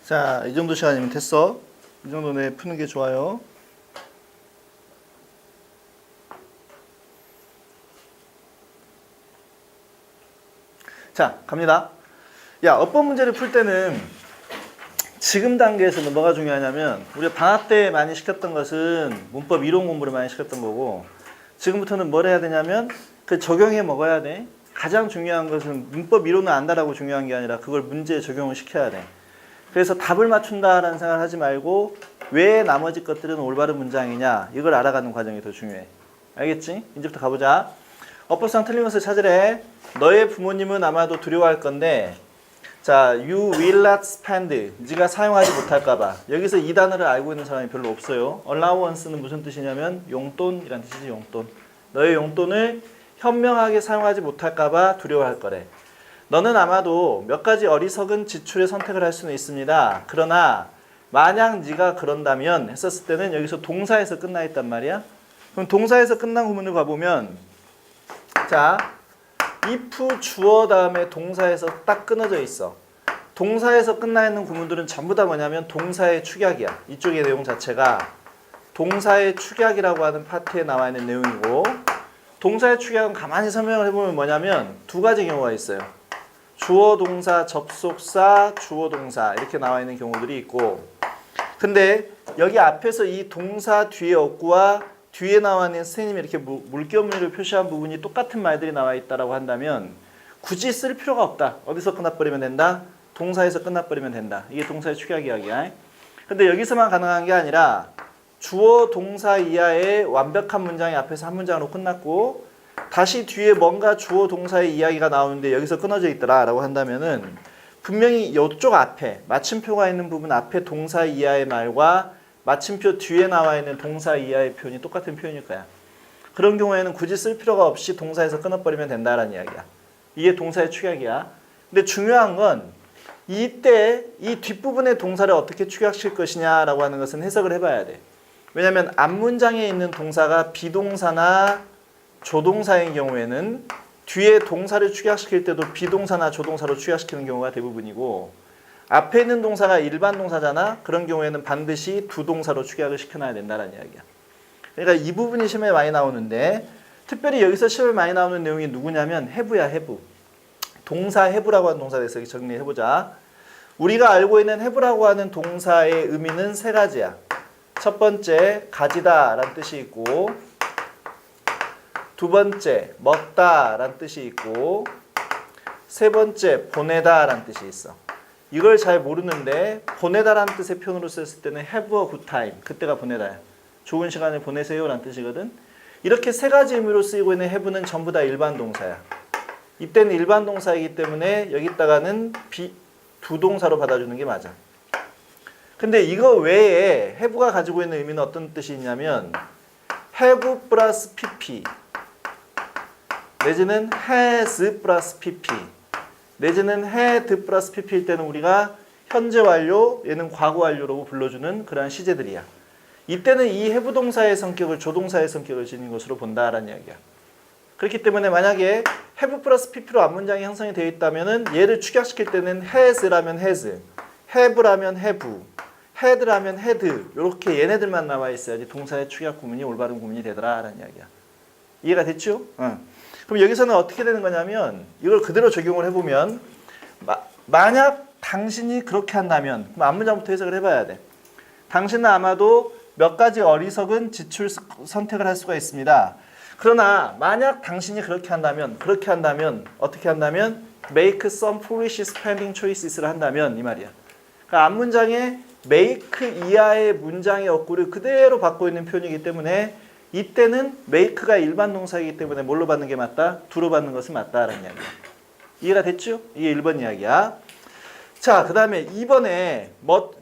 자, 이 정도 시간이면 됐어. 이 정도 내 푸는 게 좋아요. 자, 갑니다. 야, 어법 문제를 풀 때는 지금 단계에서는 뭐가 중요하냐면 우리가 방학 때 많이 시켰던 것은 문법 이론 공부를 많이 시켰던 거고, 지금부터는 뭘 해야 되냐면 그 적용해 먹어야 돼. 가장 중요한 것은 문법 이론을 안다라고 중요한 게 아니라 그걸 문제에 적용을 시켜야 돼. 그래서 답을 맞춘다라는 생각을 하지 말고 왜 나머지 것들은 올바른 문장이냐, 이걸 알아가는 과정이 더 중요해. 알겠지? 이제부터 가보자. 어법상 틀린 것을 찾으래. 너의 부모님은 아마도 두려워할 건데, 자, you will not spend, 네가 사용하지 못할까봐. 여기서 이 단어를 알고 있는 사람이 별로 없어요. allowance는 무슨 뜻이냐면 용돈이란 뜻이지. 용돈. 너의 용돈을 현명하게 사용하지 못할까봐 두려워할 거래. 너는 아마도 몇 가지 어리석은 지출의 선택을 할 수는 있습니다. 그러나 만약 네가 그런다면 했었을 때는 여기서 동사에서 끝나 있단 말이야. 그럼 동사에서 끝난 구문을 가보면, 자, if 주어 다음에 동사에서 딱 끊어져 있어. 동사에서 끝나 있는 구문들은 전부 다 뭐냐면 동사의 축약이야. 이쪽의 내용 자체가 동사의 축약이라고 하는 파트에 나와 있는 내용이고, 동사의 축약은 가만히 설명을 해보면 뭐냐면 두 가지 경우가 있어요. 주어 동사, 접속사, 주어 동사 이렇게 나와 있는 경우들이 있고, 근데 여기 앞에서 이 동사 뒤에 어구와 뒤에 나와 있는 선생님이 이렇게 물결무늬로 표시한 부분이 똑같은 말들이 나와 있다라고 한다면 굳이 쓸 필요가 없다. 어디서 끝나버리면 된다? 동사에서 끝나버리면 된다. 이게 동사의 축약 이야기야. 근데 여기서만 가능한 게 아니라 주어 동사 이하의 완벽한 문장이 앞에서 한 문장으로 끝났고, 다시 뒤에 뭔가 주어 동사의 이야기가 나오는데 여기서 끊어져 있더라라고 한다면은 분명히 이쪽 앞에 마침표가 있는 부분 앞에 동사 이하의 말과 마침표 뒤에 나와 있는 동사 이하의 표현이 똑같은 표현일 거야. 그런 경우에는 굳이 쓸 필요가 없이 동사에서 끊어버리면 된다라는 이야기야. 이게 동사의 축약이야. 근데 중요한 건 이때 이 뒷부분의 동사를 어떻게 축약시킬 것이냐라고 하는 것은 해석을 해봐야 돼. 왜냐하면 앞문장에 있는 동사가 비동사나 조동사인 경우에는 뒤에 동사를 축약시킬 때도 비동사나 조동사로 축약시키는 경우가 대부분이고, 앞에 있는 동사가 일반 동사잖아. 그런 경우에는 반드시 두 동사로 축약을 시켜놔야 된다는 이야기야. 그러니까 이 부분이 시험에 많이 나오는데, 특별히 여기서 시험에 많이 나오는 내용이 누구냐면 have야, have. 동사 have라고 하는 동사에 대해서 정리해보자. 우리가 알고 있는 have라고 하는 동사의 의미는 세 가지야. 첫 번째, 가지다 라는 뜻이 있고, 두 번째, 먹다 라는 뜻이 있고, 세 번째, 보내다 라는 뜻이 있어. 이걸 잘 모르는데 보내다 라는 뜻의 표현으로 썼을 때는 have a good time, 그때가 보내다야. 좋은 시간을 보내세요 라는 뜻이거든. 이렇게 세 가지 의미로 쓰이고 있는 have는 전부 다 일반 동사야. 이때는 일반 동사이기 때문에 여기다가는 두 동사로 받아주는 게 맞아. 근데 이거 외에 have가 가지고 있는 의미는 어떤 뜻이 있냐면 have 플러스 pp 내지는 has 플러스 pp 내지는 had 플러스 pp일 때는 우리가 현재 완료, 얘는 과거 완료라고 불러주는 그러한 시제들이야. 이때는 이 have 동사의 성격을 조동사의 성격을 지닌 것으로 본다라는 이야기야. 그렇기 때문에 만약에 have 플러스 pp로 앞문장이 형성이 되어 있다면 얘를 축약시킬 때는 has라면 has, have라면 have, had라면 had, 이렇게 얘네들만 나와 있어야지 동사의 축약 구문이 올바른 구문이 되더라라는 이야기야. 이해가 됐죠? 그럼 여기서는 어떻게 되는 거냐면 이걸 그대로 적용을 해보면, 만약 당신이 그렇게 한다면, 그럼 앞문장부터 해석을 해봐야 돼. 당신은 아마도 몇 가지 어리석은 지출 선택을 할 수가 있습니다. 그러나 만약 당신이 그렇게 한다면 어떻게 한다면 make some foolish spending choices를 한다면 이 말이야. 그러니까 앞문장에 make 이하의 문장의 어구를 그대로 받고 있는 표현이기 때문에 이때는 make가 일반 동사이기 때문에 뭘로 받는 게 맞다? 두로 받는 것은 맞다라는 이야기야. 이해가 됐죠? 이게 1번 이야기야. 자, 그 다음에 2번에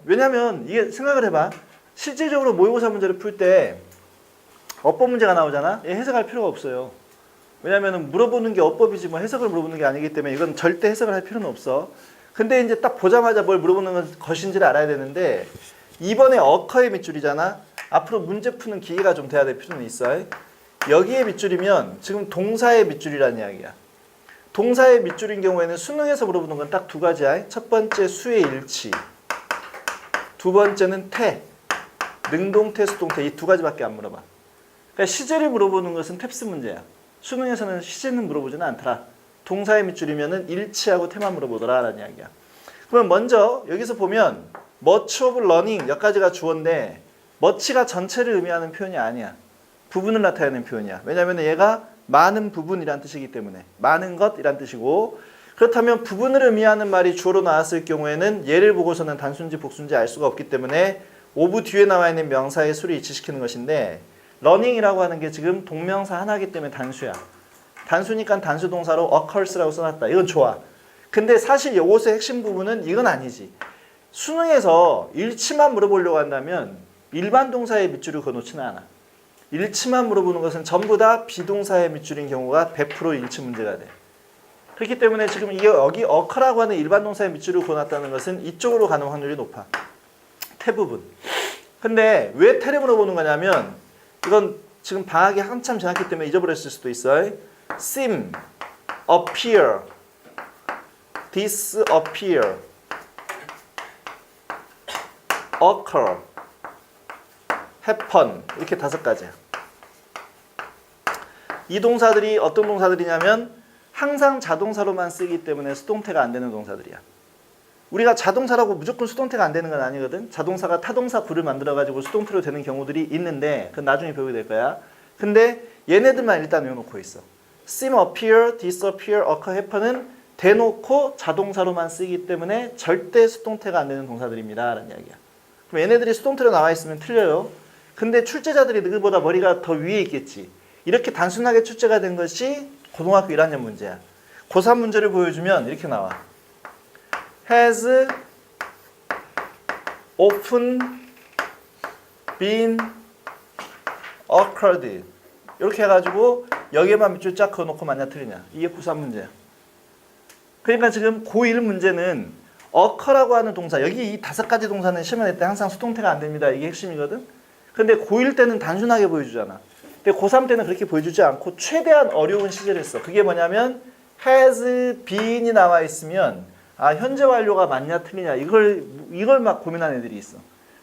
왜냐면 이게 생각을 해봐. 실질적으로 모의고사 문제를 풀 때 어법 문제가 나오잖아. 얘 해석할 필요가 없어요. 왜냐면 물어보는 게 어법이지 뭐 해석을 물어보는 게 아니기 때문에 이건 절대 해석을 할 필요는 없어. 근데 이제 딱 보자마자 뭘 물어보는 것인지를 알아야 되는데, 이번에 어커의 밑줄이잖아. 앞으로 문제 푸는 기회가 좀 돼야 될 필요는 있어. 여기에 밑줄이면 지금 동사의 밑줄이라는 이야기야. 동사의 밑줄인 경우에는 수능에서 물어보는 건 딱 두 가지야. 첫 번째 수의 일치, 두 번째는 태, 능동태, 수동태 이 두 가지밖에 안 물어봐. 그러니까 시제를 물어보는 것은 탭스 문제야. 수능에서는 시제는 물어보지는 않더라. 동사의 밑줄이면은 일치하고 태만 물어보더라 라는 이야기야. 그러면 먼저 여기서 보면 much of learning 몇 가지가 주어인데 much가 전체를 의미하는 표현이 아니야. 부분을 나타내는 표현이야. 왜냐하면 얘가 많은 부분이란 뜻이기 때문에 많은 것이란 뜻이고 그렇다면 부분을 의미하는 말이 주어로 나왔을 경우에는 얘를 보고서는 단순지 복순지 알 수가 없기 때문에 of 뒤에 나와 있는 명사의 수를 일치시키는 것인데 learning이라고 하는 게 지금 동명사 하나이기 때문에 단수야. 단수니까 단수 동사로 occurs라고 써놨다. 이건 좋아. 근데 사실 이것의 핵심 부분은 이건 아니지. 수능에서 일치만 물어보려고 한다면 일반 동사의 밑줄을 그어놓지는 않아. 일치만 물어보는 것은 전부 다 비동사의 밑줄인 경우가 100% 일치 문제가 돼. 그렇기 때문에 지금 이게 여기 occur라고 하는 일반 동사의 밑줄을 그어놨다는 것은 이쪽으로 가는 확률이 높아. 태 부분. 근데 왜 태를 물어보는 거냐면 이건 지금 방학이 한참 지났기 때문에 잊어버렸을 수도 있어요. seem, appear, disappear, occur, happen 이렇게 5가지야. 이 동사들이 어떤 동사들이냐면 항상 자동사로만 쓰기 때문에 수동태가 안 되는 동사들이야. 우리가 자동사라고 무조건 수동태가 안 되는 건 아니거든. 자동사가 타동사 구를 만들어가지고 수동태로 되는 경우들이 있는데 그건 나중에 배우게 될 거야. 근데 얘네들만 일단 외워놓고 있어. seem, appear, disappear, occur, happen은 대놓고 자동사로만 쓰기 때문에 절대 수동태가 안 되는 동사들입니다 라는 이야기야. 그럼 얘네들이 수동태로 나와 있으면 틀려요. 근데 출제자들이 너희보다 머리가 더 위에 있겠지. 이렇게 단순하게 출제가 된 것이 고등학교 1학년 문제야. 고3 문제를 보여주면 이렇게 나와. has often been occurred 이렇게 해가지고 여기에만 밑줄 쫙 그어놓고 만약 틀리냐. 이게 고3 문제야. 그러니까 지금 고1 문제는 occur라고 하는 동사 여기 이 5가지 동사는 시험에 낼 때 항상 수동태가 안 됩니다. 이게 핵심이거든. 근데 고1 때는 단순하게 보여주잖아. 근데 고3 때는 그렇게 보여주지 않고 최대한 어려운 시제를 써. 그게 뭐냐면 has been이 나와 있으면 아 현재 완료가 맞냐 틀리냐 이걸 막 고민하는 애들이 있어.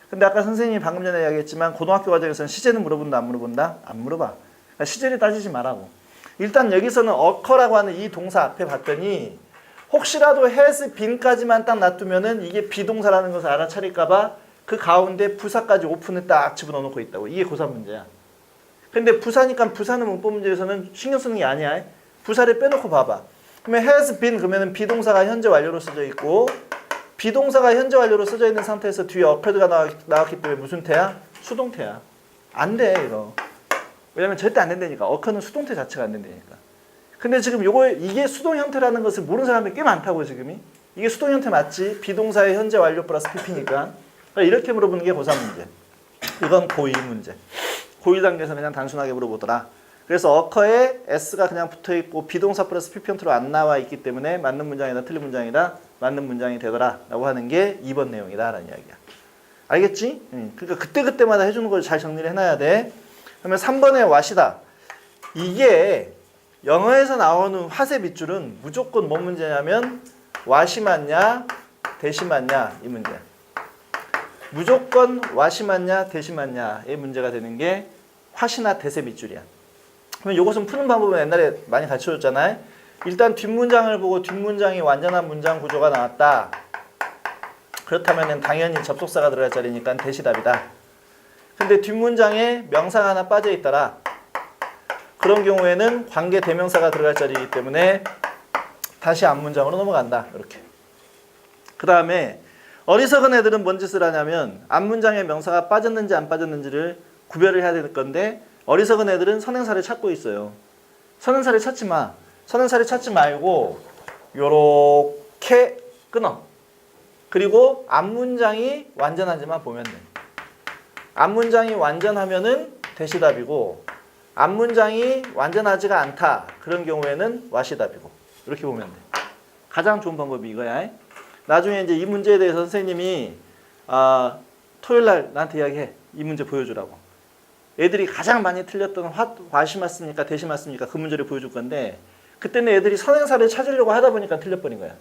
근데 아까 선생님이 방금 전에 이야기했지만 고등학교 과정에서는 시제는 물어본다 안 물어본다? 안 물어봐. 그러니까 시제를 따지지 말라고. 일단 여기서는 occur라고 하는 이 동사 앞에 봤더니 혹시라도 has been까지만 딱 놔두면은 이게 비동사라는 것을 알아차릴까봐 그 가운데 부사까지 오픈을 딱 집어넣어 놓고 있다고. 이게 고3 문제야. 근데 부사니까 부사는 문법 문제에서는 신경 쓰는 게 아니야. 부사를 빼놓고 봐봐. 그러면 has been 그러면 비동사가 현재 완료로 써져 있고 비동사가 현재 완료로 써져 있는 상태에서 뒤에 occurred가 나왔기 때문에 무슨 태야? 수동태야. 안 돼 이거. 왜냐면 절대 안 된다니까. occur는 수동태 자체가 안 된다니까. 근데 지금 이게 수동 형태라는 것을 모르는 사람이 꽤 많다고 지금이. 이게 수동 형태 맞지? 비동사의 현재 완료 플러스 PP니까. 그러니까 이렇게 물어보는 게 고3 문제. 이건 고2 문제. 고1 단계에서 그냥 단순하게 물어보더라. 그래서 occur에 s가 그냥 붙어있고 비동사 플러스 PP 형태로 안 나와 있기 때문에 맞는 문장이다 틀린 문장이다 맞는 문장이 되더라 라고 하는 게 2번 내용이다 라는 이야기야. 알겠지? 그러니까 그때그때마다 해주는 걸 잘 정리를 해놔야 돼. 그러면 3번의 what이다. 이게 영어에서 나오는 화세 밑줄은 무조건 뭔 문제냐면 what이 맞냐 대시 맞냐 이 문제야. 무조건 what이 맞냐 대시 맞냐의 문제가 되는 게 what이나 대세 밑줄이야. 그러면 이것은 푸는 방법은 옛날에 많이 가르쳐줬잖아요. 일단 뒷문장을 보고 뒷문장이 완전한 문장 구조가 나왔다. 그렇다면 당연히 접속사가 들어갈 자리니까 대시답이다. 근데 뒷문장에 명사가 하나 빠져있더라. 그런 경우에는 관계 대명사가 들어갈 자리이기 때문에 다시 앞문장으로 넘어간다. 이렇게. 그 다음에 어리석은 애들은 뭔 짓을 하냐면 앞문장에 명사가 빠졌는지 안 빠졌는지를 구별을 해야 될 건데 어리석은 애들은 선행사를 찾고 있어요. 선행사를 찾지 마. 선행사를 찾지 말고 요렇게 끊어. 그리고 앞문장이 완전하지만 보면 돼. 앞문장이 완전하면은 대시답이고 앞문장이 완전하지가 않다. 그런 경우에는 와시답이고 이렇게 보면 돼. 가장 좋은 방법이 이거야. 나중에 이제 이 문제에 대해서 선생님이 토요일날 나한테 이야기해. 이 문제 보여주라고. 애들이 가장 많이 틀렸던 와시 맞습니까? 대시 맞습니까? 그 문제를 보여줄 건데 그때는 애들이 선행사를 찾으려고 하다 보니까 틀려버린 거야.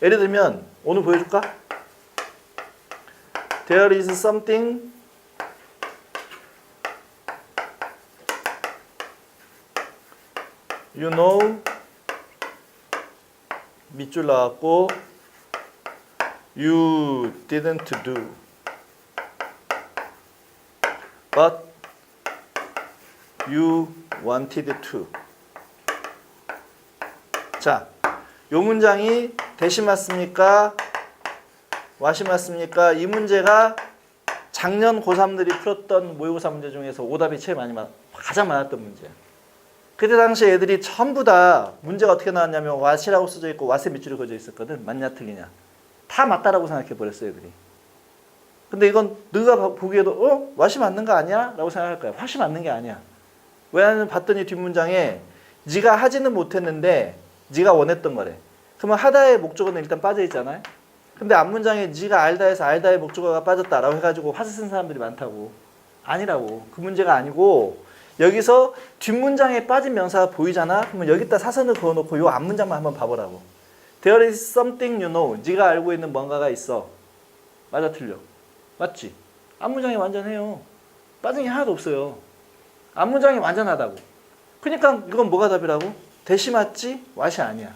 예를 들면 오늘 보여줄까? There is something you know 밑줄 나왔고 you didn't do but you wanted to. 자, 요 문장이 대시 맞습니까? 와시 맞습니까? 이 문제가 작년 고3들이 풀었던 모의고사 문제 중에서 오답이 제일 가장 많았던 문제야. 그때 당시 애들이 전부 다 문제가 어떻게 나왔냐면 왓이라고 써져 있고 왓의 밑줄이 그어져 있었거든. 맞냐 틀리냐. 다 맞다라고 생각해 버렸어 애들이. 근데 이건 너가 보기에도 왓이 맞는 거 아니야? 라고 생각할 거야. 왓이 맞는 게 아니야. 왜냐하면 봤더니 뒷문장에 네가 하지는 못했는데 네가 원했던 거래. 그러면 하다의 목적어는 일단 빠져 있잖아요. 근데 앞문장에 네가 알다 해서 알다의 목적어가 빠졌다라고 해가지고 화세 쓴 사람들이 많다고. 아니라고. 그 문제가 아니고 여기서 뒷문장에 빠진 명사가 보이잖아. 그러면 여기다 사선을 그어놓고 요 앞문장만 한번 봐보라고. There is something you know. 네가 알고 있는 뭔가가 있어. 맞아 틀려? 맞지? 앞문장이 완전해요. 빠진 게 하나도 없어요. 앞문장이 완전하다고. 그러니까 이건 뭐가 답이라고? 대시 맞지? 왓이 아니야.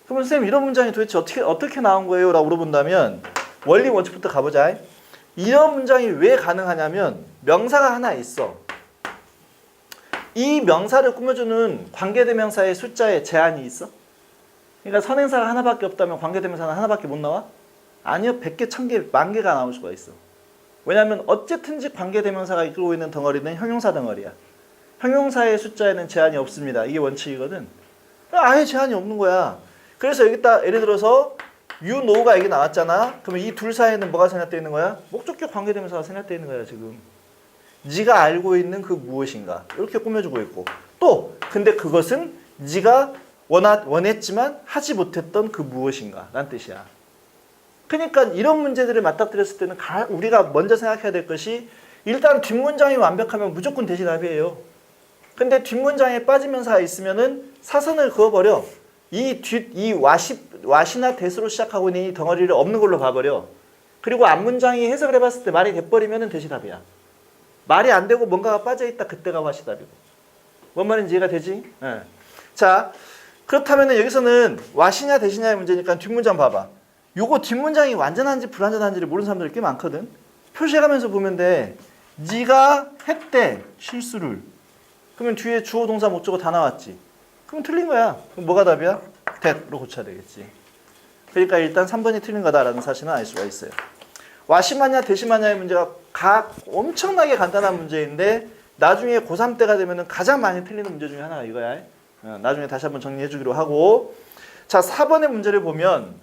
그러면 선생님 이런 문장이 도대체 어떻게 나온 거예요? 라고 물어본다면 원리 원칙부터 가보자. 이런 문장이 왜 가능하냐면 명사가 하나 있어. 이 명사를 꾸며주는 관계대명사의 숫자에 제한이 있어? 그러니까 선행사가 하나밖에 없다면 관계대명사는 하나밖에 못 나와? 아니요. 100개, 1000개, 10,000개가 나올 수가 있어. 왜냐하면 어쨌든지 관계대명사가 이끌고 있는 덩어리는 형용사 덩어리야. 형용사의 숫자에는 제한이 없습니다. 이게 원칙이거든. 아예 제한이 없는 거야. 그래서 여기다 예를 들어서 you know가 여기 나왔잖아. 그러면 이 둘 사이에는 뭐가 생략되어 있는 거야? 목적격 관계대명사가 생략되어 있는 거야 지금. 네가 알고 있는 그 무엇인가 이렇게 꾸며주고 있고 또 근데 그것은 네가 원했지만 하지 못했던 그 무엇인가 라는 뜻이야. 그러니까 이런 문제들을 맞닥뜨렸을 때는 우리가 먼저 생각해야 될 것이 일단 뒷문장이 완벽하면 무조건 대시 답이에요. 근데 뒷문장에 빠진 명사가 있으면은 사선을 그어버려. 이 왓이나 대수로 시작하고 있는 이 덩어리를 없는 걸로 봐버려. 그리고 앞문장이 해석을 해봤을 때 말이 돼버리면은 대시 답이야. 말이 안 되고 뭔가가 빠져있다. 그때가 왓이 답이고. 뭔 말인지 이해가 되지? 네. 자, 그렇다면 여기서는 왓이냐 대시냐의 문제니까 뒷문장 봐봐. 요거 뒷문장이 완전한지 불완전한지를 모르는 사람들이 꽤 많거든. 표시해가면서 보면 돼. 네가 했대 실수를. 그러면 뒤에 주어 동사 목적어 다 나왔지. 그럼 틀린 거야. 그럼 뭐가 답이야? that로 고쳐야 되겠지. 그러니까 일단 3번이 틀린 거다라는 사실은 알 수가 있어요. 와시마냐 대시마냐의 문제가 엄청나게 간단한 문제인데 나중에 고3 때가 되면 가장 많이 틀리는 문제 중에 하나가 이거야. 나중에 다시 한번 정리해 주기로 하고. 자, 4번의 문제를 보면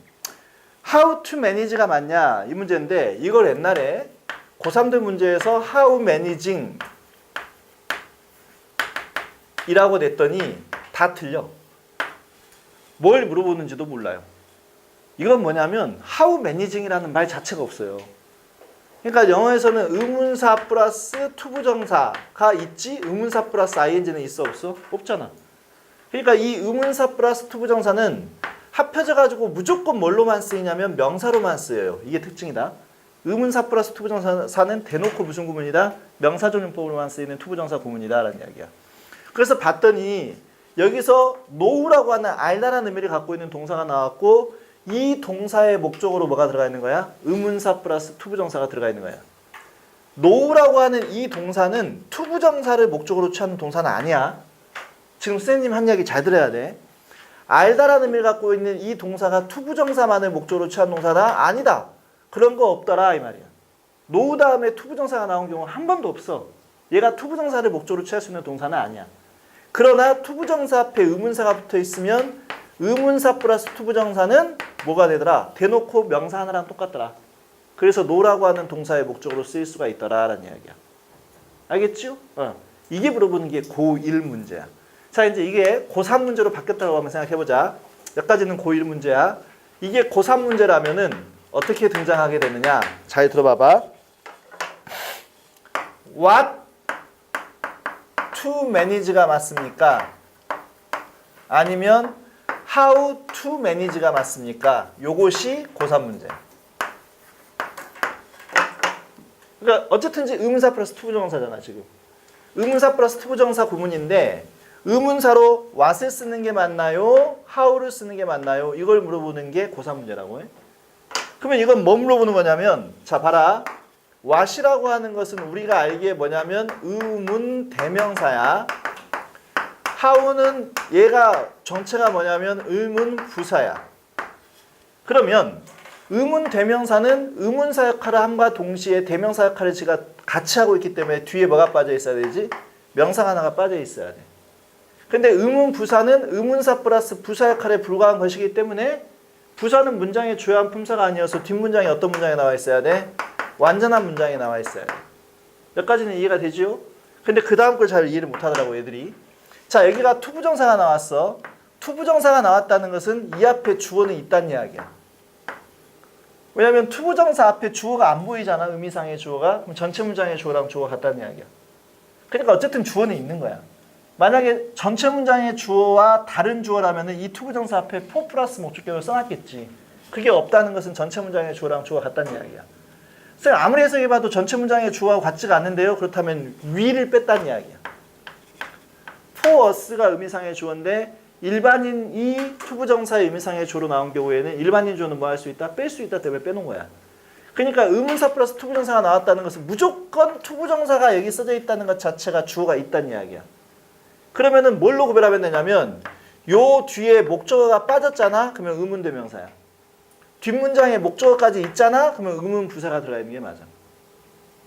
how to manage가 맞냐 이 문제인데 이걸 옛날에 고3들 문제에서 how managing 이라고 냈더니 다 틀려. 뭘 물어보는지도 몰라요. 이건 뭐냐면 how managing이라는 말 자체가 없어요. 그러니까 영어에서는 의문사 플러스 투부정사가 있지 의문사 플러스 ing는 있어 없어? 없잖아. 그러니까 이 의문사 플러스 투부정사는 합쳐져가지고 무조건 뭘로만 쓰이냐면 명사로만 쓰여요. 이게 특징이다. 의문사 플러스 투부정사는 대놓고 무슨 구문이다? 명사조용법으로만 쓰이는 투부정사 구문이다 라는 이야기야. 그래서 봤더니 여기서 know라고 하는 알다라는 의미를 갖고 있는 동사가 나왔고 이 동사의 목적으로 뭐가 들어가 있는 거야? 의문사 플러스 투부정사가 들어가 있는 거야. know라고 하는 이 동사는 투부정사를 목적으로 취하는 동사는 아니야. 지금 선생님 한 이야기 잘 들어야 돼. 알다라는 의미를 갖고 있는 이 동사가 투부정사만을 목적으로 취한 동사다? 아니다. 그런 거 없더라 이 말이야. know 다음에 투부정사가 나온 경우 한 번도 없어. 얘가 투부정사를 목적으로 취할 수 있는 동사는 아니야. 그러나 투부정사 앞에 의문사가 붙어 있으면 의문사 플러스 투부정사는 뭐가 되더라? 대놓고 명사 하나랑 똑같더라. 그래서 know라고 하는 동사의 목적으로 쓰일 수가 있더라 라는 이야기야. 알겠죠? 이게 물어보는 게 고1 문제야. 자, 이제 이게 고3 문제로 바뀌었다고 한번 생각해보자. 여기까지는 고1 문제야. 이게 고3 문제라면은 어떻게 등장하게 되느냐? 잘 들어봐봐. What to manage가 맞습니까? 아니면 how to manage가 맞습니까? 요것이 고3 문제. 그러니까 어쨌든지 의문사 플러스 투부정사잖아 지금. 의문사 플러스 투부정사 구문인데 의문사로 what을 쓰는 게 맞나요? how를 쓰는 게 맞나요? 이걸 물어보는 게 고3 문제라고 해. 그러면 이건 뭐 물어보는 거냐면 자 봐라. what이라고 하는 것은 우리가 알기에 뭐냐면 의문 대명사야. how는 얘가 정체가 뭐냐면 의문 부사야. 그러면 의문 대명사는 의문사 역할을 함과 동시에 대명사 역할을 지가 같이 하고 있기 때문에 뒤에 뭐가 빠져 있어야 되지? 명사가 하나가 빠져 있어야 돼. 근데 의문 부사는 의문사 플러스 부사 역할에 불과한 것이기 때문에 부사는 문장의 주요한 품사가 아니어서 뒷문장이 어떤 문장에 나와 있어야 돼? 완전한 문장에 나와 있어야 돼. 여기까지는 이해가 되지요? 근데 그 다음 걸 잘 이해를 못하더라고 애들이. 자 여기가 투부정사가 나왔어. 투부정사가 나왔다는 것은 이 앞에 주어는 있다는 이야기야. 왜냐면 투부정사 앞에 주어가 안 보이잖아. 의미상의 주어가. 그럼 전체 문장의 주어랑 주어가 같다는 이야기야. 그러니까 어쨌든 주어는 있는 거야. 만약에 전체 문장의 주어와 다른 주어라면 이 투부정사 앞에 for 플러스 목적격을 써놨겠지. 그게 없다는 것은 전체 문장의 주어랑 주어가 같다는 이야기야. 쌤 아무리 해석해봐도 전체 문장의 주어하고 같지가 않는데요. 그렇다면 위를 뺐다는 이야기야. for us가 의미상의 주어인데 일반인 이 투부정사의 의미상의 주어로 나온 경우에는 일반인 주어는 뭐 할 수 있다? 뺄 수 있다 때문에 빼놓은 거야. 그러니까 의문사 플러스 투부정사가 나왔다는 것은 무조건 투부정사가 여기 써져 있다는 것 자체가 주어가 있다는 이야기야. 그러면은 뭘로 구별하면 되냐면 요 뒤에 목적어가 빠졌잖아? 그러면 의문대명사야. 뒷문장에 목적어까지 있잖아? 그러면 의문부사가 들어가 있는 게 맞아.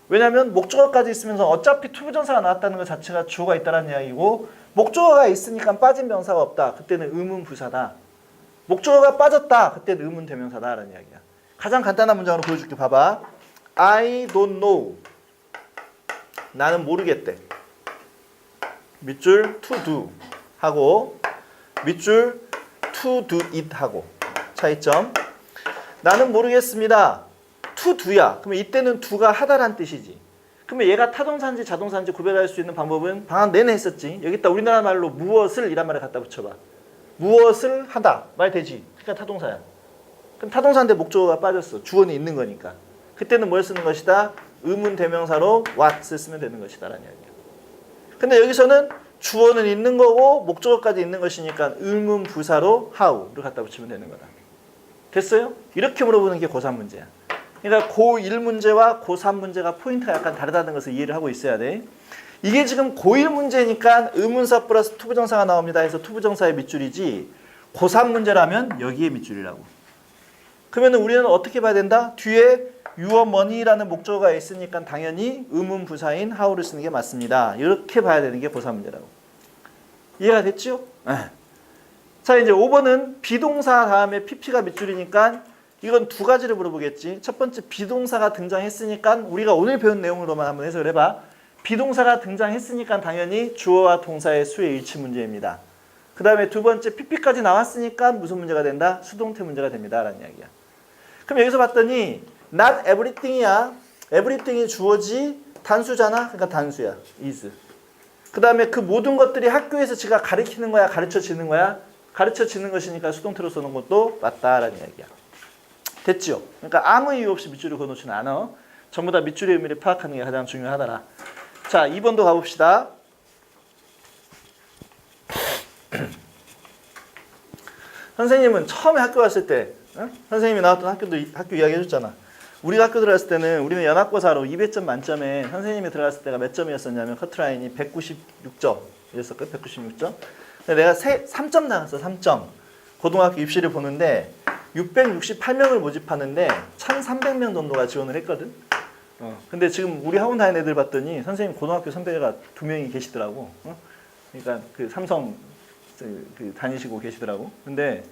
왜냐면 목적어까지 있으면서 어차피 투부정사가 나왔다는 것 자체가 주어가 있다는 이야기고 목적어가 있으니까 빠진 명사가 없다. 그때는 의문부사다. 목적어가 빠졌다. 그때는 의문대명사다라는 이야기야. 가장 간단한 문장으로 보여줄게. 봐봐. I don't know. 나는 모르겠대. 밑줄 to do 하고 밑줄 to do it 하고 차이점. 나는 모르겠습니다. to do야. 그러면 이때는 do가 하다란 뜻이지. 그러면 얘가 타동사인지 자동사인지 구별할 수 있는 방법은 방학 내내 했었지. 여기다 우리나라 말로 무엇을 이란 말을 갖다 붙여봐. 무엇을 하다 말 되지. 그러니까 타동사야. 그럼 타동사인데 목적어가 빠졌어. 주어는 있는 거니까. 그때는 뭘 쓰는 것이다? 의문 대명사로 what을 쓰면 되는 것이다 라는 이야기야. 근데 여기서는 주어는 있는 거고 목적어까지 있는 것이니까 의문 부사로 how를 갖다 붙이면 되는 거다. 됐어요? 이렇게 물어보는 게 고3 문제야. 그러니까 고1 문제와 고3 문제가 포인트가 약간 다르다는 것을 이해를 하고 있어야 돼. 이게 지금 고1 문제니까 의문사 플러스 투부정사가 나옵니다 해서 투부정사의 밑줄이지 고3 문제라면 여기에 밑줄이라고. 그러면 우리는 어떻게 봐야 된다? 뒤에 your money라는 목적어가 있으니까 당연히 의문 부사인 how를 쓰는 게 맞습니다. 이렇게 봐야 되는 게 고3 문제라고. 이해가 됐죠? 자 이제 5번은 비동사 다음에 pp가 밑줄이니까 이건 두 가지를 물어보겠지. 첫 번째 비동사가 등장했으니까 우리가 오늘 배운 내용으로만 한번 해석을 해봐. 비동사가 등장했으니까 당연히 주어와 동사의 수의 일치 문제입니다. 그 다음에 두 번째 pp까지 나왔으니까 무슨 문제가 된다? 수동태 문제가 됩니다 라는 이야기야. 그럼 여기서 봤더니 not everything이야. everything이 주어지 단수잖아. 그러니까 단수야. is. 그 다음에 그 모든 것들이 학교에서 지가 가르치는 거야? 가르쳐지는 거야? 가르쳐지는 것이니까 수동태로 쓰는 것도 맞다라는 이야기야. 됐죠? 그러니까 아무 이유 없이 밑줄을 그어놓지는 않아. 전부 다 밑줄의 의미를 파악하는 게 가장 중요하더라. 자, 2번도 가봅시다. 선생님은 처음에 학교 갔을 때 선생님이 나왔던 학교 이야기 해줬잖아. 우리 학교 들어갔을 때는 우리는 연합고사로 200점 만점에 선생님이 들어갔을 때가 몇 점이었었냐면 커트라인이 196점 이랬었거든. 196점. 근데 내가 3점 나갔어. 3점. 고등학교 입시를 보는데 668명을 모집하는데 1300명 정도가 지원을 했거든. 근데 지금 우리 학원 다니는 애들 봤더니 선생님 고등학교 선배가 2명이 계시더라고. 그러니까 그 삼성 그 다니시고 계시더라고. 근데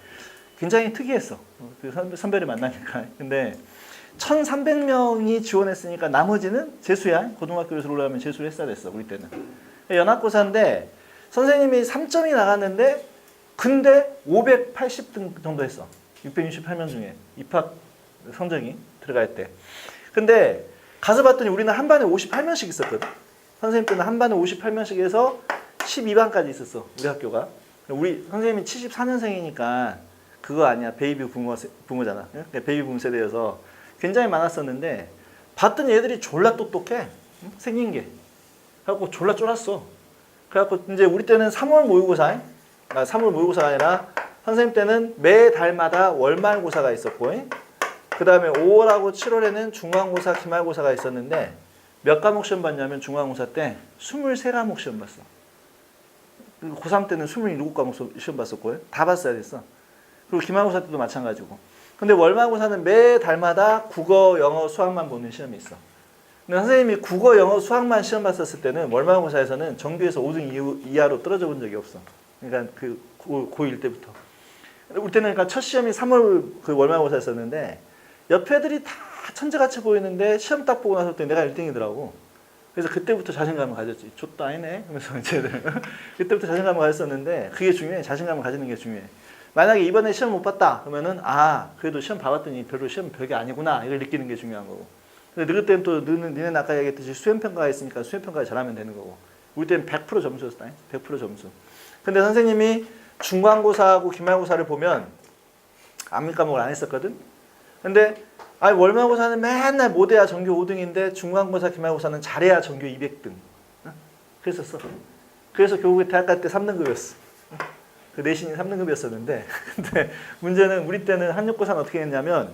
굉장히 특이했어. 그 선배를 만나니까. 근데 1300명이 지원했으니까 나머지는 재수야. 고등학교에서 올라가면 재수를 했어야 됐어. 우리 때는. 연합고사인데 선생님이 3점이 나갔는데 근데 580등 정도 했어. 668명 중에 입학 성적이 들어갈 때. 근데 가서 봤더니 우리는 한 반에 58명씩 있었거든. 선생님 때는 한 반에 58명씩 해서 12반까지 있었어. 우리 학교가. 우리 선생님이 74년생이니까 그거 아니야. 베이비 부모잖아. 베이비 부모 세대여서 굉장히 많았었는데 봤더니 애들이 졸라 똑똑해. 응? 생긴 게. 그래갖고 졸라 쫄았어. 그래갖고 이제 우리 때는 3월 모의고사, 3월 모의고사가 아니라 선생님 때는 매 달마다 월말고사가 있었고, 그 다음에 5월하고 7월에는 중간고사, 기말고사가 있었는데 몇 과목 시험 봤냐면 중간고사 때 23과목 시험 봤어. 고3 때는 27과목 시험 봤었고요. 다 봤어야 됐어. 그리고 기말고사 때도 마찬가지고. 근데 월말고사는 매 달마다 국어, 영어, 수학만 보는 시험이 있어. 근데 선생님이 국어, 영어, 수학만 시험 봤었을 때는 월말고사에서는 정규에서 5등 이하로 떨어져 본 적이 없어. 그러니까 그 고1 때부터. 우리 때는 그러니까 첫 시험이 3월 그 월말고사였었는데 옆 애들이 다 천재같이 보이는데 시험 딱 보고 나서 내가 1등이더라고. 그래서 그때부터 자신감을 가졌지. 좆도 아니네. 하면서 이제 그때부터 자신감을 가졌었는데 그게 중요해. 자신감을 가지는 게 중요해. 만약에 이번에 시험 못 봤다 그러면은 그래도 시험 봐봤더니 별로 시험 별게 아니구나 이걸 느끼는 게 중요한 거고. 근데 너희 때는 또 니네는 아까 얘기했듯이 수행평가가 있으니까 수행평가 잘하면 되는 거고. 우리 때는 100% 점수였어. 100% 점수. 근데 선생님이 중간고사하고 기말고사를 보면 암기 과목을 안 했었거든. 근데 월말고사는 맨날 못해야 전교 5등인데 중간고사, 기말고사는 잘해야 전교 200등. 그랬었어. 그래서 결국에 대학 갈 때 3등급이었어. 그 내신이 3등급이었었는데 근데 문제는 우리 때는 학력고사는 어떻게 했냐면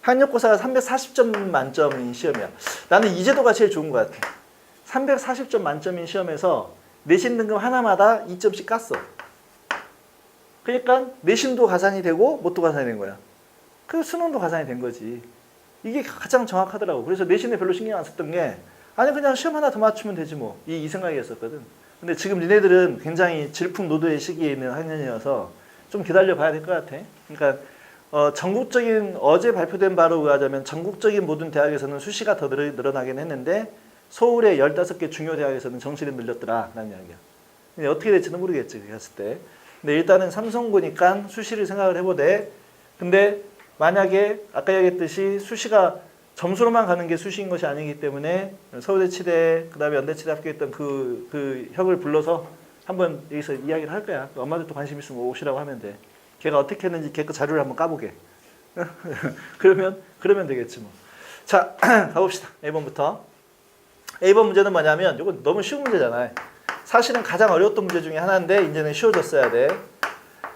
학력고사가 340점 만점인 시험이야. 나는 이 제도가 제일 좋은 것 같아. 340점 만점인 시험에서 내신 등급 하나마다 2점씩 깠어. 그러니까 내신도 가산이 되고 뭣도 가산이 된 거야. 그 수능도 가산이 된 거지. 이게 가장 정확하더라고. 그래서 내신에 별로 신경 안 썼던 게 그냥 시험 하나 더 맞추면 되지 뭐. 이 생각이었었거든. 근데 지금 니네들은 굉장히 질풍노도의 시기에 있는 학년이어서 좀 기다려 봐야 될 것 같아. 그러니까 전국적인 어제 발표된 바로 의하자면 전국적인 모든 대학에서는 수시가 더 늘어나긴 했는데 서울의 15개 중요 대학에서는 정시를 늘렸더라 라는 이야기야. 근데 어떻게 될지는 모르겠지. 그랬을 때. 근데 일단은 삼성고니까 수시를 생각을 해보되 근데 만약에 아까 얘기했듯이 수시가 점수로만 가는 게 수시인 것이 아니기 때문에 서울대 치대 그다음에 연대 치대 합격했던 그 형을 불러서 한번 여기서 이야기를 할 거야. 엄마들도 관심 있으면 오시라고 하면 돼. 걔가 어떻게 했는지 걔 거 자료를 한번 까보게. 그러면 되겠지 뭐. 자, 가봅시다. A번부터. A번 문제는 뭐냐면 이건 너무 쉬운 문제잖아요. 사실은 가장 어려웠던 문제 중에 하나인데 이제는 쉬워졌어야 돼.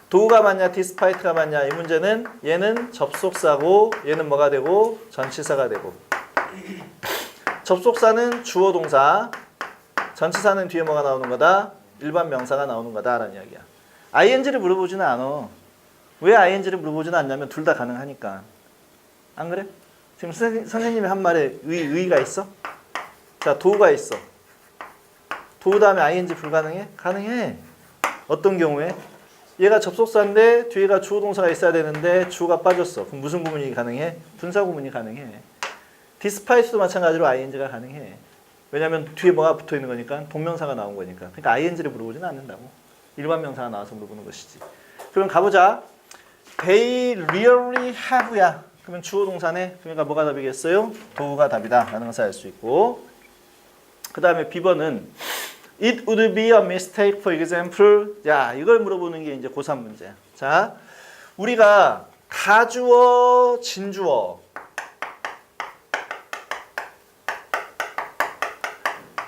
도우가 맞냐 디스파이트가 맞냐 이 문제는 얘는 접속사고 얘는 뭐가 되고 전치사가 되고 접속사는 주어 동사 전치사는 뒤에 뭐가 나오는 거다? 일반 명사가 나오는 거다라는 이야기야. ing를 물어보지는 않아. 왜 ing를 물어보지는 않냐면 둘 다 가능하니까. 안 그래? 지금 선생님이 한 말에 의의가 있어? 자, 도우가 있어. 도우 다음에 ing 불가능해? 가능해. 어떤 경우에? 얘가 접속사인데 뒤에가 주어 동사가 있어야 되는데 주어가 빠졌어. 그럼 무슨 구문이 가능해? 분사 구문이 가능해. 디스파이트도 마찬가지로 ing가 가능해. 왜냐면 뒤에 뭐가 붙어 있는 거니까 동명사가 나온 거니까. 그러니까 ing를 물어보지는 않는다고. 일반 명사가 나와서 물어보는 것이지. 그럼 가보자. They really have야. 그러면 주어 동사네. 그러니까 뭐가 답이겠어요? 도우가 답이다 라는 것을 알 수 있고 그 다음에 B번은 It would be a mistake, for example. 야, 이걸 물어보는 게 이제 고3 문제야. 자, 우리가 가주어, 진주어.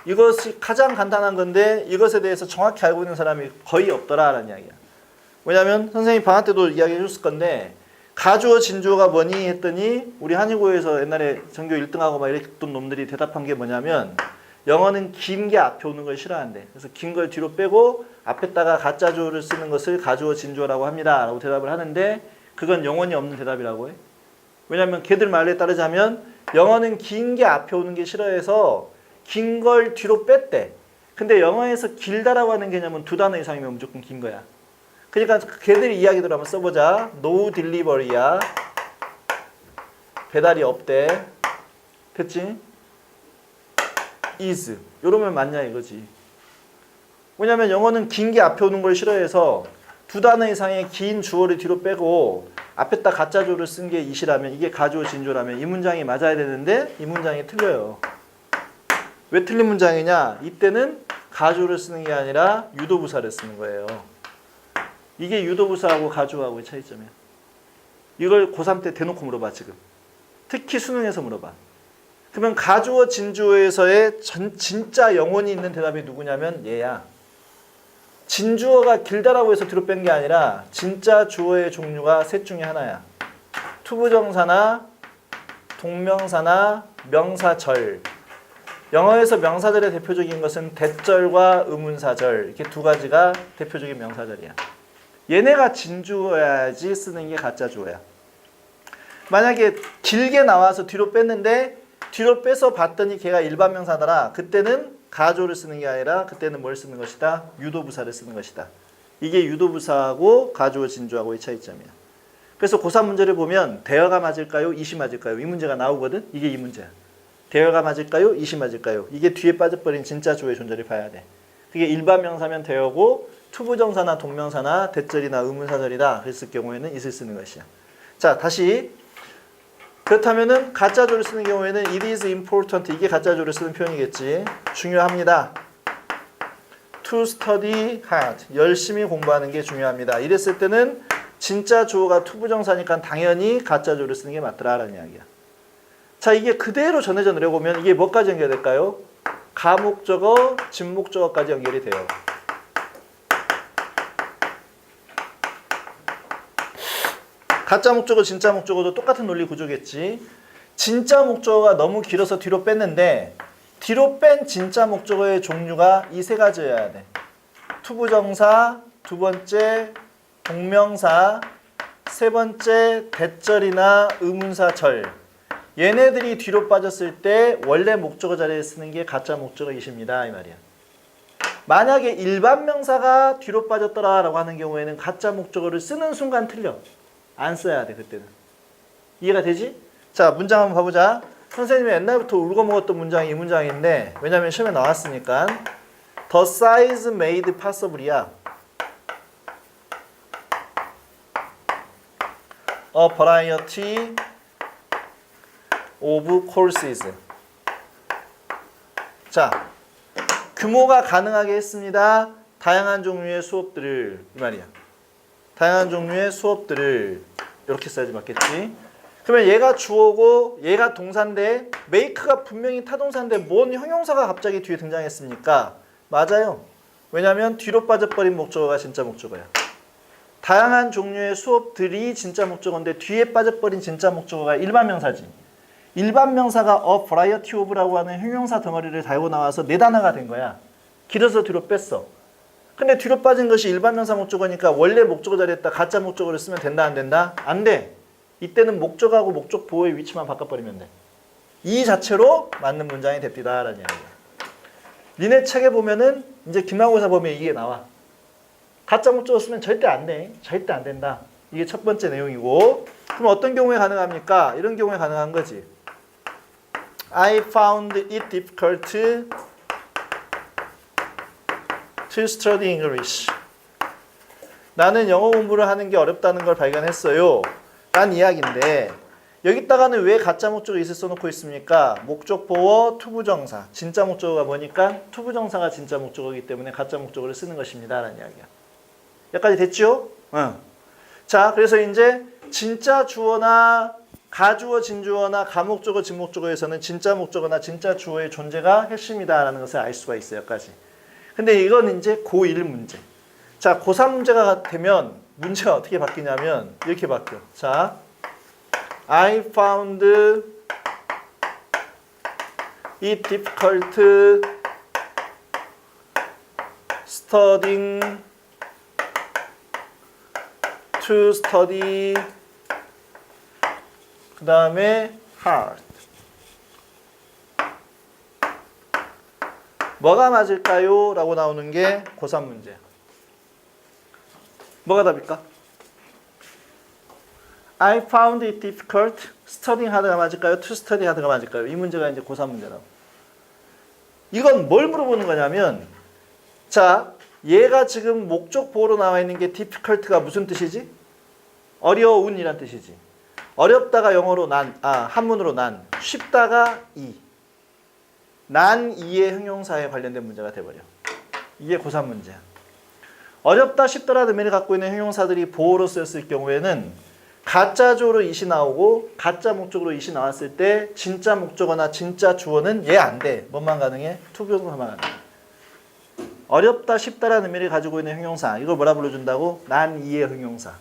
이것이 가장 간단한 건데 이것에 대해서 정확히 알고 있는 사람이 거의 없더라라는 이야기야. 왜냐면 선생님이 방학 때도 이야기해 줬을 건데 가주어, 진주어가 뭐니 했더니 우리 한의고에서 옛날에 전교 1등하고 막 이랬던 놈들이 대답한 게 뭐냐면 영어는 긴 게 앞에 오는 걸 싫어한대. 그래서 긴 걸 뒤로 빼고 앞에다가 가짜 주어를 쓰는 것을 가주어 진주어라고 합니다. 라고 대답을 하는데 그건 영혼이 없는 대답이라고 해. 왜냐면 걔들 말에 따르자면 영어는 긴 게 앞에 오는 게 싫어해서 긴 걸 뒤로 뺐대. 근데 영어에서 길다라고 하는 개념은 2단어 이상이면 무조건 긴 거야. 그러니까 걔들이 이야기대로 한번 써보자. No delivery야. 배달이 없대. 됐지? is. 이러면 맞냐 이거지. 왜냐면 영어는 긴 게 앞에 오는 걸 싫어해서 2단어 이상의 긴 주어를 뒤로 빼고 앞에다 가짜 주어를 쓴 게 it이라면 이게 가주어 진주어라면 이 문장이 맞아야 되는데 이 문장이 틀려요. 왜 틀린 문장이냐? 이때는 가주어를 쓰는 게 아니라 유도부사를 쓰는 거예요. 이게 유도부사하고 가주어하고의 차이점이야. 이걸 고3 때 대놓고 물어봐 지금. 특히 수능에서 물어봐. 그러면 가주어 진주어에서의 진짜 영혼이 있는 대답이 누구냐면 얘야. 진주어가 길다라고 해서 뒤로 뺀 게 아니라 진짜 주어의 종류가 셋 중에 하나야. 투부정사나 동명사나 명사절. 영어에서 명사절의 대표적인 것은 대절과 의문사절, 이렇게 두 가지가 대표적인 명사절이야. 얘네가 진주어야지 쓰는 게 가짜 주어야. 만약에 길게 나와서 뒤로 뺐는데 뒤로 빼서 봤더니 걔가 일반 명사더라. 그때는 가조를 쓰는 게 아니라 그때는 뭘 쓰는 것이다? 유도부사를 쓰는 것이다. 이게 유도부사하고 가주어 진주하고의 차이점이야. 그래서 고3 문제를 보면 대여가 맞을까요? 이시 맞을까요? 이 문제가 나오거든. 이게 이 문제야. 대여가 맞을까요? 이시 맞을까요? 이게 뒤에 빠져버린 진짜 주어의 존재를 봐야 돼. 그게 일반 명사면 대여고 투부정사나 동명사나 대절이나 의문사절이다 그랬을 경우에는 이슬 쓰는 것이야. 자, 다시 그렇다면은 가짜조를 쓰는 경우에는 it is important, 이게 가짜조를 쓰는 표현이겠지. 중요합니다. to study hard, 열심히 공부하는 게 중요합니다. 이랬을 때는 진짜 주어가 투부정사니까 당연히 가짜조를 쓰는 게 맞더라라는 이야기야. 자, 이게 그대로 전해져 내려보면 이게 뭐까지 연결될까요? 가목적어, 진목적어까지 연결이 돼요. 가짜 목적어, 진짜 목적어도 똑같은 논리 구조겠지. 진짜 목적어가 너무 길어서 뒤로 뺐는데 뒤로 뺀 진짜 목적어의 종류가 이 세 가지여야 돼. 투부정사, 두 번째 동명사, 세 번째 대절이나 의문사절. 얘네들이 뒤로 빠졌을 때 원래 목적어 자리에 쓰는 게 가짜 목적어이십니다 이 말이야. 만약에 일반 명사가 뒤로 빠졌더라라고 하는 경우에는 가짜 목적어를 쓰는 순간 틀려. 안 써야 돼 그때는. 이해가 되지? 자, 문장 한번 봐보자. 선생님이 옛날부터 울고 먹었던 문장이 이 문장인데 왜냐면 시험에 나왔으니까. The size made possible이야. A variety of courses. 자, 규모가 가능하게 했습니다. 다양한 종류의 수업들을 이 말이야. 다양한 종류의 수업들을 이렇게 써야지 맞겠지. 그러면 얘가 주어고 얘가 동사인데 make가 분명히 타동사인데 뭔 형용사가 갑자기 뒤에 등장했습니까? 맞아요. 왜냐하면 뒤로 빠져버린 목적어가 진짜 목적어야. 다양한 종류의 수업들이 진짜 목적어인데 뒤에 빠져버린 진짜 목적어가 일반 명사지. 일반 명사가 a variety of라고 하는 형용사 덩어리를 달고 나와서 네 단어가 된 거야. 길어서 뒤로 뺐어. 근데 뒤로 빠진 것이 일반 명사 목적어니까 원래 목적어 자리에다 가짜 목적어를 쓰면 된다 안 된다? 안 돼. 이때는 목적하고 목적 보호의 위치만 바꿔버리면 돼. 이 자체로 맞는 문장이 됩니다 라는 이야기야. 니네 책에 보면은 이제 기말고사 보면 이게 나와. 가짜 목적어 쓰면 절대 안 돼. 절대 안 된다. 이게 첫 번째 내용이고. 그럼 어떤 경우에 가능합니까? 이런 경우에 가능한 거지. I found it difficult to study English. 나는 영어 공부를 하는 게 어렵다는 걸 발견했어요. 란 이야기인데 여기다가는 왜 가짜 목적어 있을 써놓고 있습니까? 목적 보어 투부정사. 진짜 목적어가 뭐니까 투부정사가 진짜 목적어이기 때문에 가짜 목적어를 쓰는 것입니다. 라는 이야기야. 여기까지 됐죠? 응. 자, 그래서 이제 진짜 주어나 가주어, 진주어나 가목적어, 진목적어에서는 진짜 목적어나 진짜 주어의 존재가 핵심이다 라는 것을 알 수가 있어요. 여기까지. 근데 이건 이제 고1 문제. 자, 고3 문제가 되면 문제가 어떻게 바뀌냐면 이렇게 바뀌어. 자, I found it difficult studying to study 그 다음에 hard. 뭐가 맞을까요? 라고 나오는 게 고3 문제야. 뭐가 답일까? I found it difficult studying hard가 맞을까요? to study hard가 맞을까요? 이 문제가 이제 고3 문제라고. 이건 뭘 물어보는 거냐면 자, 얘가 지금 목적 보호로 나와 있는 게 difficult가 무슨 뜻이지? 어려운이란 뜻이지. 어렵다가 영어로 한문으로 난, 쉽다가 난 이의 형용사에 관련된 문제가 돼버려. 이게 고3 문제야. 어렵다, 쉽다라는 의미를 갖고 있는 형용사들이 보호로 쓰였을 경우에는 가짜 주어로 it이 나오고 가짜 목적으로 it이 나왔을 때 진짜 목적어나 진짜 주어는 얘 안 돼. 뭐만 가능해? 투부정사만 가능해. 어렵다 쉽다라는 의미를 가지고 있는 형용사, 이걸 뭐라 불러준다고? 난이해 형용사.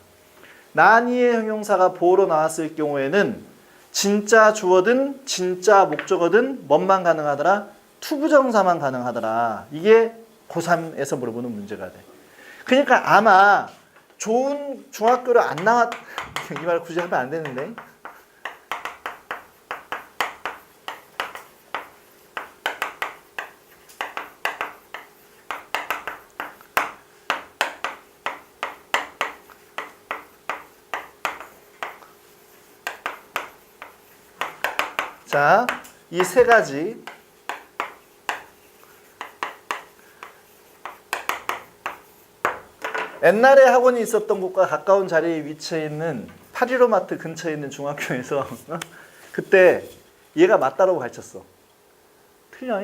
난이해 형용사가 보어로 나왔을 경우에는 진짜 주어든 진짜 목적어든 뭐만 가능하더라? 투부정사만 가능하더라. 이게 고3에서 물어보는 문제가 돼. 그러니까 아마 좋은 중학교를 안 나왔, 이 말 굳이 하면 안 되는데. 자, 이 세 가지. 옛날에 학원이 있었던 곳과 가까운 자리에 위치해 있는 815마트 근처에 있는 중학교에서 그때 얘가 맞다라고 가르쳤어. 틀려.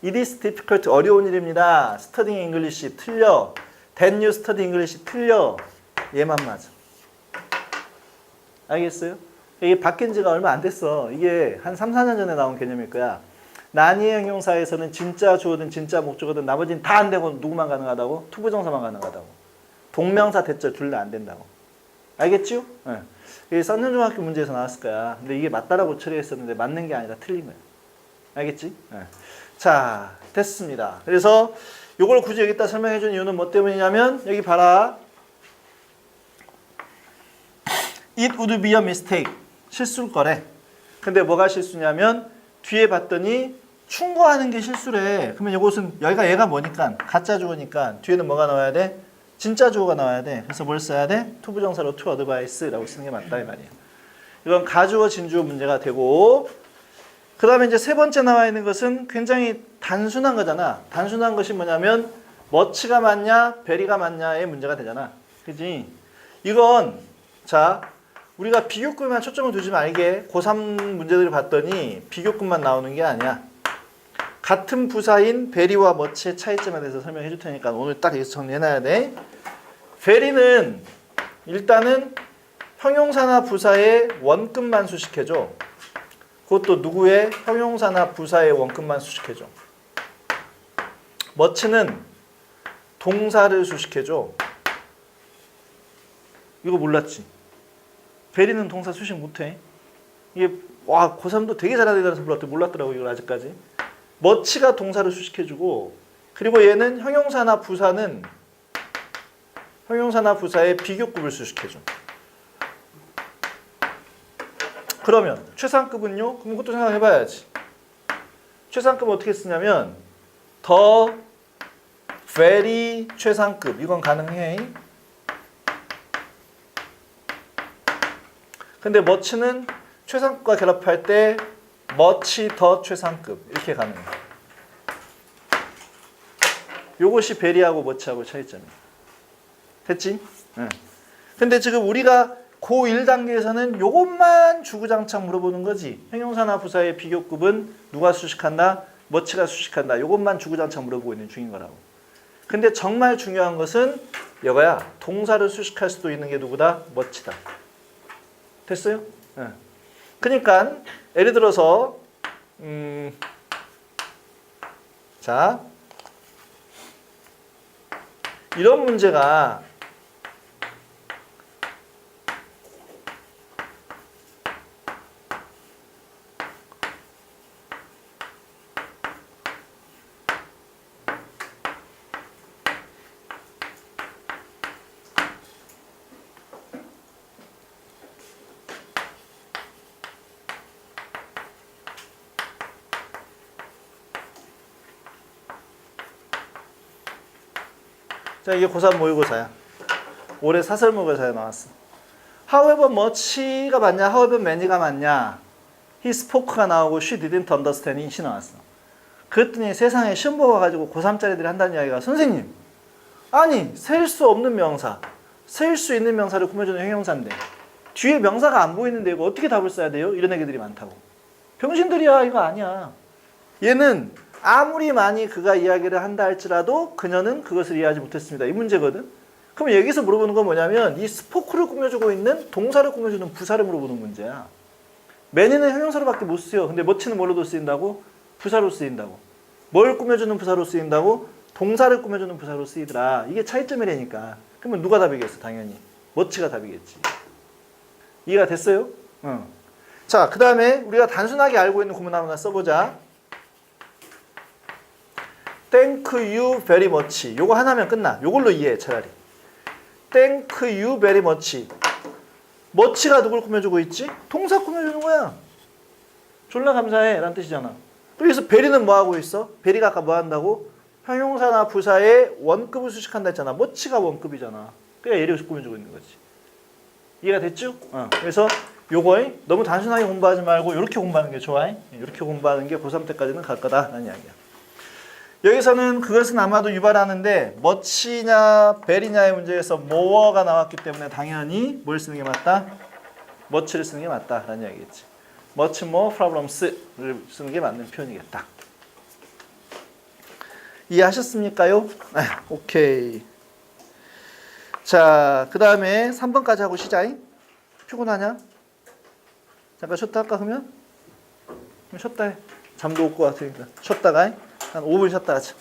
It is difficult, 어려운 일입니다. Studying English 틀려. Then you study English 틀려. 얘만 맞아. 알겠어요? 이게 바뀐 지가 얼마 안 됐어. 이게 한 3, 4년 전에 나온 개념일 거야. 난이해 형용사에서는 진짜 주어든 진짜 목적어든 나머지는 다 안 되고 누구만 가능하다고? 투부정사만 가능하다고. 동명사 대절 둘 다 안 된다고. 알겠죠? 네. 이게 썬년중학교 문제에서 나왔을 거야. 근데 이게 맞다라고 처리했었는데 맞는 게 아니라 틀린 거야. 알겠지? 네. 자, 됐습니다. 그래서 이걸 굳이 여기다 설명해 준 이유는 뭐 때문이냐면 여기 봐라. It would be a mistake. 실수일 거래. 근데 뭐가 실수냐면 뒤에 봤더니 충고하는 게 실수래. 그러면 이것은 여기가 얘가 뭐니까 가짜 주어니까 뒤에는 뭐가 나와야 돼? 진짜 주어가 나와야 돼. 그래서 뭘 써야 돼? 투부정사로 to advice라고 쓰는 게 맞다 이 말이야. 이건 가주어 진주어 문제가 되고, 그 다음에 이제 세 번째 나와 있는 것은 굉장히 단순한 거잖아. 단순한 것이 뭐냐면 머치가 맞냐 베리가 맞냐의 문제가 되잖아. 그지? 이건 자 우리가 비교급에만 초점을 두지 말게. 고3 문제들을 봤더니 비교급만 나오는 게 아니야. 같은 부사인 베리와 머치의 차이점에 대해서 설명해 줄 테니까 오늘 딱 여기서 정리해놔야 돼. 베리는 일단은 형용사나 부사의 원급만 수식해줘. 그것도 누구의? 형용사나 부사의 원급만 수식해줘. 머치는 동사를 수식해줘. 이거 몰랐지? 베리는 동사 수식 못해. 이게 와 고3도 되게 잘하는 애라서 몰랐더라고 이걸 아직까지. 머치가 동사를 수식해주고, 그리고 얘는 형용사나 부사는 형용사나 부사의 비교급을 수식해줘. 그러면 최상급은요? 그럼 그것도 생각해봐야지. 최상급은 어떻게 쓰냐면 더 very 최상급, 이건 가능해. 근데 머치는 최상급과 결합할 때 much 더 최상급 이렇게 가능해. 요것이 베리하고 머치하고 차이점이야. 됐지? 응. 근데 지금 우리가 고1 단계에서는 요것만 주구장창 물어보는 거지. 형용사나 부사의 비교급은 누가 수식한다? 머치가 수식한다. 요것만 주구장창 물어보고 있는 중인 거라고. 근데 정말 중요한 것은 이거야. 동사를 수식할 수도 있는 게 누구다? 머치다. 됐어요? 네. 그러니까 예를 들어서 자 이런 문제가 자, 이게 고3 모의고사야. 올해 사설 모의고사에 나왔어. However much가 맞냐? However many가 맞냐? He spoke가 나오고 She didn't understand이 나왔어. 그랬더니 세상에 시험 보고 가지고 고3짜리들이 한다는 이야기가 선생님, 아니 셀 수 없는 명사, 셀 수 있는 명사를 꾸며주는 형용사인데 뒤에 명사가 안 보이는데 이거 어떻게 답을 써야 돼요? 이런 애기들이 많다고. 병신들이야. 이거 아니야. 얘는 아무리 많이 그가 이야기를 한다 할지라도 그녀는 그것을 이해하지 못했습니다. 이 문제거든. 그럼 여기서 물어보는 건 뭐냐면 이 스포크를 꾸며주고 있는 동사를 꾸며주는 부사를 물어보는 문제야. many는 형용사로밖에 못 쓰여. 근데 much는 뭘로도 쓰인다고? 부사로 쓰인다고. 뭘 꾸며주는 부사로 쓰인다고? 동사를 꾸며주는 부사로 쓰이더라. 이게 차이점이라니까. 그러면 누가 답이겠어? 당연히 much가 답이겠지. 이해가 됐어요? 응. 자, 그 다음에 우리가 단순하게 알고 있는 구문 하나 써보자. Thank you very much. 요거 하나면 끝나. 요걸로 이해해 차라리. Thank you very much. much가 누굴 꾸며주고 있지? 동사 꾸며주는 거야. 졸라 감사해 라는 뜻이잖아. 여기서 very는 뭐 하고 있어? very가 아까 뭐 한다고? 형용사나 부사의 원급을 수식한다 했잖아. much가 원급이잖아. 그러니까 얘를 꾸며주고 있는 거지. 이해가 됐죠? 그래서 요거 너무 단순하게 공부하지 말고 이렇게 공부하는 게 좋아. 이렇게 공부하는 게 고3 때까지는 갈 거다라는 이야기야. 여기서는 그것은 아마도 유발하는데 much냐 very냐의 문제에서 more가 나왔기 때문에 당연히 뭘 쓰는 게 맞다? much를 쓰는 게 맞다라는 이야기겠지. much more problems를 쓰는 게 맞는 표현이겠다. 이해하셨습니까요? 오케이. 자, 그 다음에 3번까지 하고 시작. 피곤하냐? 잠깐 쉬었다 할까 그러면? 쉬었다 해. 잠도 올 것 같으니까 쉬었다가 한 5분 쉬었다 하자.